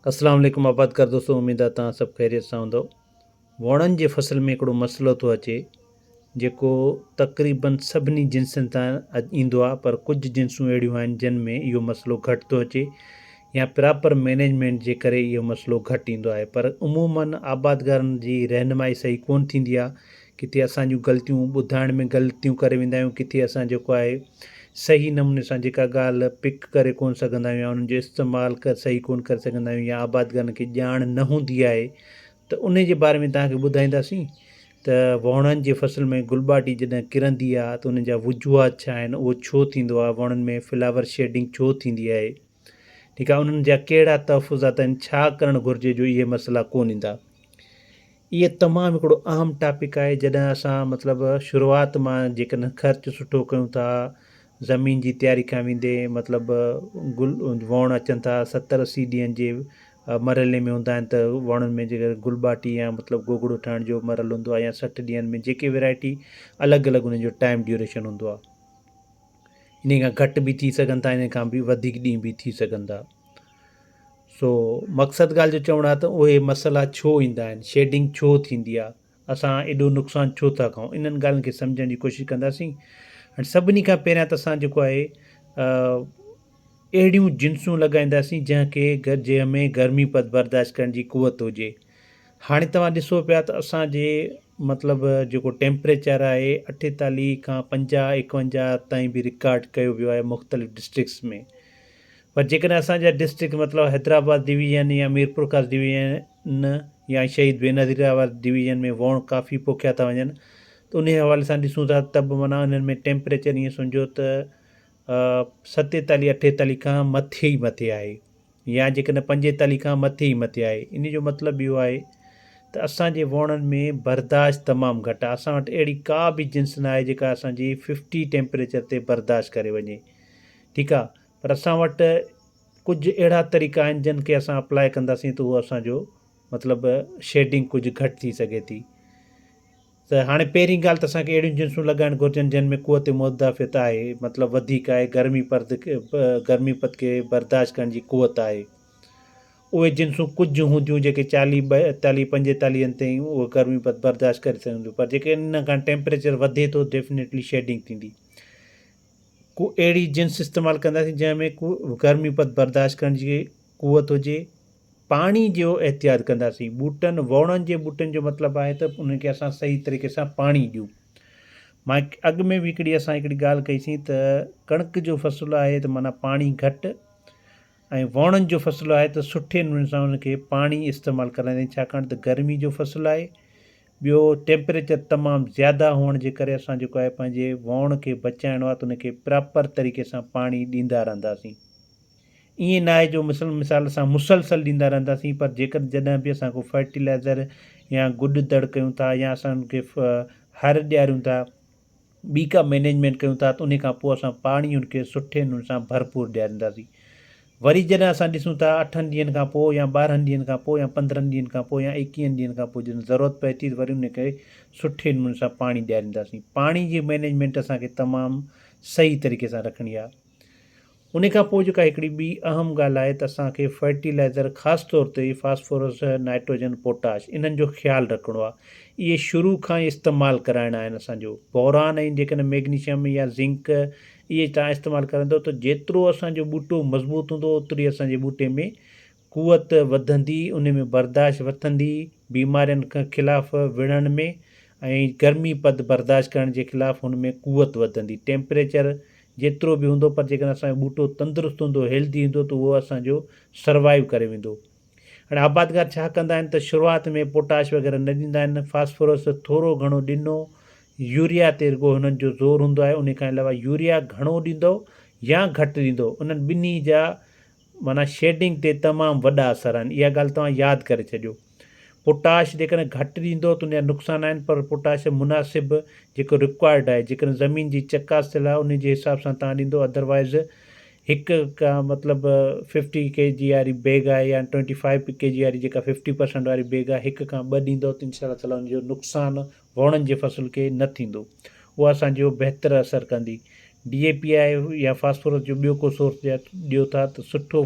अस्सलाम वालेकुम आबाद कर दोस्तों। उम्मीद आहे तव्हां सभु ख़ैरियत सां हूंदव। वणनि जे फसल में हिकिड़ो मसइलो थो अचे जेको तक़रीबन सभिनी जिन्सनि तां ईंदो आहे, पर कुझु जिन्सूं अहिड़ियूं आहिनि जिन में इहो मसइलो घटि थो अचे या प्रॉपर मैनेजमेंट जे करे इहो मसइलो घटि ईंदो आहे। पर उमूमन आबादगारनि जी रहनुमाई सही कोन थींदी आहे। किथे असां जूं ग़लतियूं ॿुधाइण में ग़लतियूं करे वेंदा आहियूं, किथे असां जेको आहे सही नमूने सां जेका ॻाल्हि पिक करे कोन सघंदा आहियूं या उन्हनि जो इस्तेमालु सही कोन करे सघंदा आहियूं या आबादगारनि खे ॼाण न हूंदी आहे, त उन जे बारे में तव्हांखे ॿुधाईंदासीं त वणनि जी फसल में गुलबाटी जॾहिं किरंदी आहे त उन जा वजूहात छा आहिनि, उहो छो थींदो आहे, वणनि में फ्लावर शेडिंग छो थींदी आहे, ठीकु आहे, उन्हनि जा कहिड़ा तहफ़ुज़ात आहिनि, छा करणु घुरिजे जो इहे मसइला कोन ईंदा। इहे तमामु हिकिड़ो अहम टॉपिक आहे। जॾहिं असां मतिलबु शुरूआति मां जेकॾहिं ख़र्चु सुठो कयूं था, ज़मीन जी तयारी खां वेंदे मतिलबु वण अचनि था 70-80 ॾींहंनि जे मरहले में हूंदा आहिनि, त वणनि में जेकर गुलबाटी या मतिलबु गोगड़ो ठाहिण जो मरहल हूंदो आहे या 60 ॾींहंनि में जेके वैरायटी अलॻि अलॻि उन जो टाइम ड्यूरेशन हूंदो आहे। इन खां घटि बि थी सघनि था, इन खां बि वधीक ॾींहं बि थी सघनि था। सो मक़सदु ॻाल्हि जो चवणु आहे त उहे मसइला छो ईंदा आहिनि, शेडिंग छो थींदी आहे, असां एॾो नुक़सानु छो था खाऊं, इन्हनि ॻाल्हियुनि खे सम्झण जी कोशिशि कंदासीं। ऐं सभिनी खां पहिरियां त असां जेको आहे अहिड़ियूं जिन्सूं लॻाईंदासीं जंहिंखे जंहिंमें गर्मी पद बर्दाश्त करण जी कुवत हुजे। हाणे तव्हां ॾिसो पिया त असांजे मतिलबु जेको टेम्परेचर आहे 48 खां 50-51 ताईं बि रिकॉर्ड कयो वियो आहे मुख़्तलिफ़ डिस्ट्रिक्ट्स में। पर जेकॾहिं असांजा डिस्ट्रिक्ट मतिलबु हैदराबाद डिवीज़न या मीरपुर ख़ासि डिवीज़न या शहीद बेनज़ीराबाद डिवीज़न में वण काफ़ी पोखिया था वञनि, त उन हवाले सां ॾिसूं था त बि माना उन्हनि में टेम्परेचर ईअं सम्झो त 47-48 खां मथे ई मथे आहे, या जेकॾहिं 45 खां मथे ई मथे आहे। इन जो मतिलबु इहो आहे त असांजे वणनि में बर्दाश्त तमामु घटि आहे। असां वटि अहिड़ी का बि जिन्स न आहे जेका असांजी 50 टेम्परेचर ते बर्दाश्त करे वञे, ठीकु आहे। पर असां वटि कुझु अहिड़ा तरीक़ा आहिनि जिन खे असां अप्लाई कंदासीं त उहो असांजो मतिलबु शेडिंग कुझु घटि थी सघे थी। त हाणे पहिरीं ॻाल्हि त असांखे अहिड़ियूं जिन्सूं लॻाइणु घुरिजनि जिन में क़ुवत मुदाफ़ित आहे, मतिलबु वधीक आहे, गर्मीपद खे बर्दाश्त करण जी क़ुवत आहे। उहे जिन्सूं कुझु हूंदियूं जेके 40-42-45 ताईं उहो गर्मीपद बर्दाश्त करे सघंदियूं, पर जेके इन खां टेम्परेचर वधे थो डेफिनेटली शेडिंग थींदी। को अहिड़ी जिन्स इस्तेमालु कंदासीं जंहिंमें गर्मीपद बर्दाश्त करण जी क़ुवत हुजे। पाणी जो एहतियात कंदासीं। वणनि जे ॿूटनि जो मतिलबु आहे त उनखे असां सही तरीक़े सां पाणी ॾियूं। मां अॻु में बि हिकिड़ी ॻाल्हि कईसीं त कणिक जो फ़सुलु आहे त माना पाणी घटि, ऐं वणनि जो फ़सुलु आहे त सुठे नमूने सां उनखे पाणी इस्तेमालु कराईंदा, छाकाणि त गर्मी जो फ़सुलु आहे। ॿियो टेम्परेचर तमामु ज़्यादा हुअण जे करे असां जेको आहे पंहिंजे वण खे बचाइणो आहे त उनखे प्रॉपर तरीक़े सां पाणी ॾींदा रहंदासीं। ईअं न आहे जो मिसाल सां मुसलसल ॾींदा रहंदासीं, पर जेकर जॾहिं बि असां को फर्टिलाइज़र या गुॾ दड़ कयूं था या असां उनखे हर ॾियारियूं था, ॿी का मैनेजमेंट कयूं था, त उन खां पोइ असां पाणी उनखे सुठे नमूने सां भरपूर ॾियारींदासीं। वरी जॾहिं असां ॾिसूं था 8 ॾींहंनि खां पोइ या 12 ॾींहंनि खां पोइ या 15 ॾींहंनि खां पोइ या 21 ॾींहंनि खां पोइ जॾहिं ज़रूरत पए थी, वरी उनखे सुठे नमूने सां पाणी ॾियारींदासीं। पाणी जी मैनेजमेंट असांखे तमामु सही तरीक़े सां रखणी आहे। उन खां पोइ जेका हिकिड़ी ॿी अहम ॻाल्हि आहे त असांखे फर्टिलाइज़र ख़ासि तौर ते फास्फोरस, नाइट्रोजन, पोटाश इन्हनि जो ख़्यालु रखिणो आहे। इहे शुरू खां ई इस्तेमालु कराइणा आहिनि असांजो। बोरान ऐं जेकॾहिं मैग्नीशियम या ज़िंक इहे तव्हां इस्तेमालु कंदव त जेतिरो असांजो ॿूटो मज़बूत हूंदो ओतिरी असांजे ॿूटे में क़ुवत वधंदी, उन में बर्दाश्त वधंदी, बीमारियुनि खां ख़िलाफ़ु विढ़ण में ऐं गर्मी पद बर्दाश्त करण जे ख़िलाफ़ु हुन में क़ुवत वधंदी। टेम्परेचर जेतिरो बि हूंदो, पर जेकॾहिं असांजो ॿूटो तंदुरुस्तु हूंदो, हेल्दी हूंदो, त उहो असांजो सर्वाइव करे वेंदो। हाणे आबादगार छा कंदा आहिनि त शुरूआति में पोटाश वग़ैरह न ॾींदा आहिनि, फास्फोरस थोरो घणो ॾिनो, यूरिया ते रुॻो हुननि जो ज़ोर हूंदो आहे। उन खां अलावा यूरिया घणो ॾींदो या घटि ॾींदो, उन्हनि ॿिन्ही जा माना शेडिंग ते तमामु वॾा असर आहिनि। इहा ॻाल्हि तव्हां यादि करे छॾियो। पोटाश जेकॾहिं घटि ॾींदो त उनजा नुक़सान आहिनि, पर पोटाश मुनासिबु जेको रिक्वायर्ड आहे, जेकॾहिं ज़मीन जी चकासियल आहे उन जे हिसाब सां तव्हां ॾींदो। अदरवाइज़ हिकु का मतिलबु 50 kg वारी बैग आहे या 25 kg वारी जेका 50% वारी बैग आहे, हिक खां ॿ ॾींदो त इंशा ताला उनजो नुक़सानु वणनि जे फ़सुल खे न थींदो। उहा असांजो बहितरु असरु कंदी। DAP आहे या फास्फोरस जो ॿियो को सोर्स ॾियो था त सुठो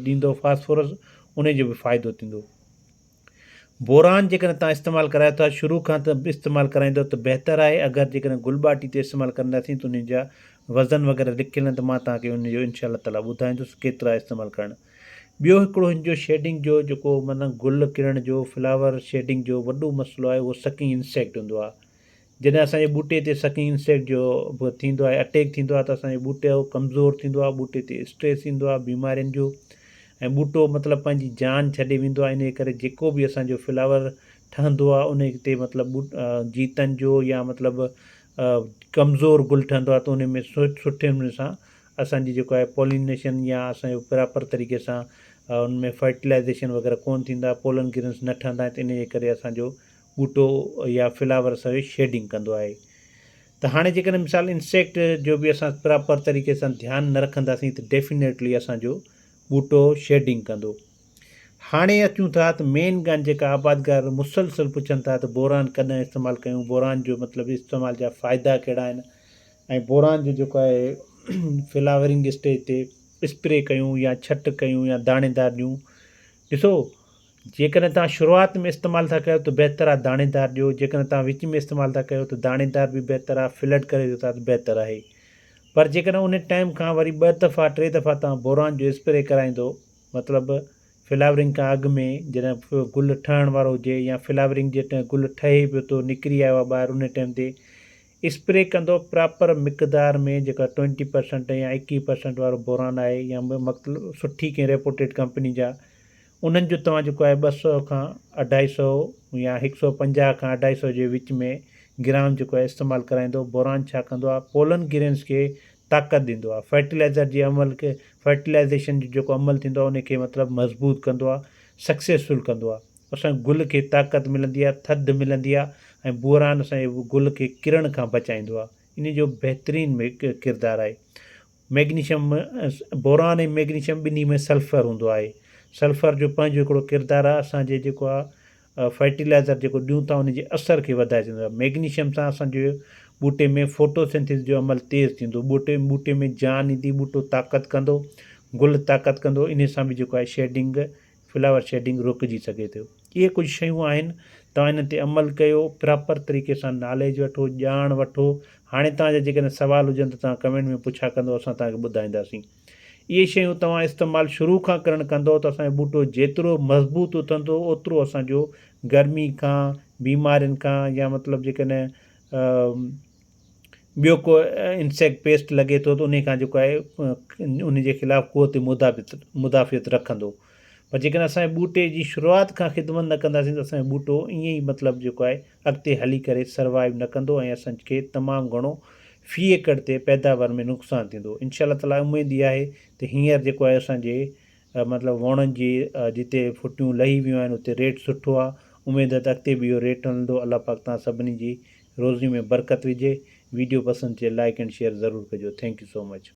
ॾींदो फास्फोरस, उन जो बि फ़ाइदो थींदो। बोरान जेकॾहिं तव्हां इस्तेमालु करायो था शुरू खां त इस्तेमालु कराईंदो त बहितरु आहे। अगरि जेकॾहिं गुल ॿाटी ते इस्तेमालु कंदासीं त उन जा वज़न वग़ैरह लिखियल आहिनि, त मां तव्हांखे उनजो इनशा ताला ॿुधाईंदुसि केतिरा इस्तेमालु करणु। ॿियो हिकिड़ो हिन जो शेडिंग जो जेको माना गुल किरण जो फ्लावर शेडिंग जो वॾो मसइलो आहे, उहो सकिंग इंसेक्ट हूंदो आहे। जॾहिं असांजे ॿूटे ते सकिंग इंसेक्ट जो थींदो आहे, अटैक थींदो आहे, त असांजे ॿूटे जो कमज़ोर थींदो आहे, ॿूटे ते स्ट्रेस ईंदो आहे बीमारियुनि जो, ऐं ॿूटो मतिलबु पंहिंजी जान छॾे वेंदो आहे। इन करे जेको बि असांजो फ्लावर ठहंदो आहे उन ते मतिलबु जीतनि जो या मतिलबु कमज़ोर गुल ठहंदो आहे, त उन में सुठे नमूने सां असांजी जेको आहे पॉलिनेशन या असांजो प्रॉपर तरीक़े सां उनमें फर्टिलाइज़ेशन वग़ैरह कोन थींदा, पोलन ग्रेन्स न ठहंदा आहिनि, त इन जे करे असांजो ॿूटो या फ्लावर असांजो शेडिंग कंदो आहे। त हाणे जेकॾहिं मिसाल इंसेक्ट जो बि असां प्रॉपर तरीक़े सां ध्यानु न रखंदासीं त डेफिनेटली असांजो ॿूटो शेडिंग कंदो। हाणे अचूं था त मेन ॻाल्हि जेका आबादगार मुसलसल पुछनि था त बोरान कॾहिं इस्तेमालु कयूं, बोरान जो मतिलबु इस्तेमाल जा फ़ाइदा कहिड़ा आहिनि, ऐं बोरान जो जेको आहे फ्लावरिंग स्टेज ते स्प्रे कयूं या छट कयूं या दाणेदार ॾियूं। ॾिसो, जेकॾहिं तव्हां शुरूआति में इस्तेमालु था कयो त बहितरु आहे दाणेदार ॾियो, जेकॾहिं तव्हां विच में इस्तेमालु था कयो त दाणेदार बि बहितरु आहे, फ्लड करे ॾियो था त बहितरु आहे। पर जेकॾहिं उन टाइम खां वरी 2 दफ़ा 3 दफ़ा तव्हां बोरान जो स्प्रे कराईंदो, मतिलबु फ्लावरिंग खां अॻु में जॾहिं गुल ठहण वारो हुजे या फ्लावरिंग जे गुल ठहे पियो थो निकिरी आयो आहे ॿाहिरि, उन टाइम ते स्प्रे कंदो प्रॉपर मिक़दार में, जेका 20% या 21% वारो बोरान आहे, या मतिलबु सुठी कंहिं रेपुटेड कंपनी जा, उन्हनि जो तव्हां जेको आहे 200 खां 250 या 150 खां 250 जे विच में ग्राम जेको आहे इस्तेमालु कराईंदो। बोरान छा कंदो आहे, पोलन ग्रेन्स खे ताक़त ॾींदो आहे, फर्टिलाइज़र जे अमल खे, फर्टिलाइज़ेशन जो जेको अमल थींदो आहे उनखे मतिलबु मज़बूत कंदो आहे, सक्सेसफुल कंदो आहे। असांजे गुल खे ताक़त मिलंदी आहे, थधि मिलंदी आहे, ऐं बोरान असांजे गुल खे किरण खां बचाईंदो आहे। इन जो बहितरीनु किरदारु आहे। मैग्नीशियम, बोरान ऐं मैग्नीशियम ॿिन्ही में सल्फर हूंदो आहे। सल्फर जो पंहिंजो हिकिड़ो किरदारु आहे, असांजे जेको आहे फर्टिलाइज़र जेको ॾियूं था उनजे असर खे वधाए छॾींदो आहे। मैग्नीशियम सां असांजे ॿूटे में फोटोसिंथेसिस जो अमल तेज़ थींदो, ॿूटे में जान ईंदी, ॿूटो ताक़त कंदो, गुल ताक़त कंदो, इन सां बि जेको आहे शेडिंग, फ्लावर शेडिंग रुकिजी सघे थो। इहे कुझु शयूं आहिनि, तव्हां इन ते अमल कयो, प्रॉपर तरीक़े सां नॉलेज वठो, ॼाण वठो। हाणे तव्हांजा जेकॾहिं सुवाल हुजनि त तव्हां कमेंट में पुछा कंदो, असां तव्हांखे ॿुधाईंदासीं। इहे शयूं तव्हां इस्तेमालु शुरू खां करणु कंदो त असांजो ॿूटो जेतिरो मज़बूत उथंदो, ओतिरो असांजो गर्मी खां, बीमारियुनि खां, या मतिलबु जेकॾहिं ॿियो को इंसेक्ट पेस्ट लॻे थो त उन खां जेको आहे उन जे ख़िलाफ़ु क़ुवत मुदाफ़ियत रखंदो। पर जेकॾहिं असांजे ॿूटे जी शुरूआति खां ख़िदमत न कंदासीं त असांजो ॿूटो ईअं ई मतिलबु जेको आहे अॻिते हली करे सर्वाइव न कंदो, ऐं असांखे तमामु घणो फ़ी एकड़ ते पैदावार में नुक़सानु थींदो। इनशा ताला उमेदु इहा आहे त हींअर जेको आहे असांजे मतिलबु वणनि जी जिते फुटियूं लही वियूं आहिनि उते रेट सुठो आहे। उमेदु आहे त अॻिते बि इहो रेट हलंदो। अलाह पाक तव्हां सभिनी जी रोज़ी में बरकत विझे। वीडियो पसंदि थिए लाइक एंड शेयर ज़रूरु कजो। Thank you so much.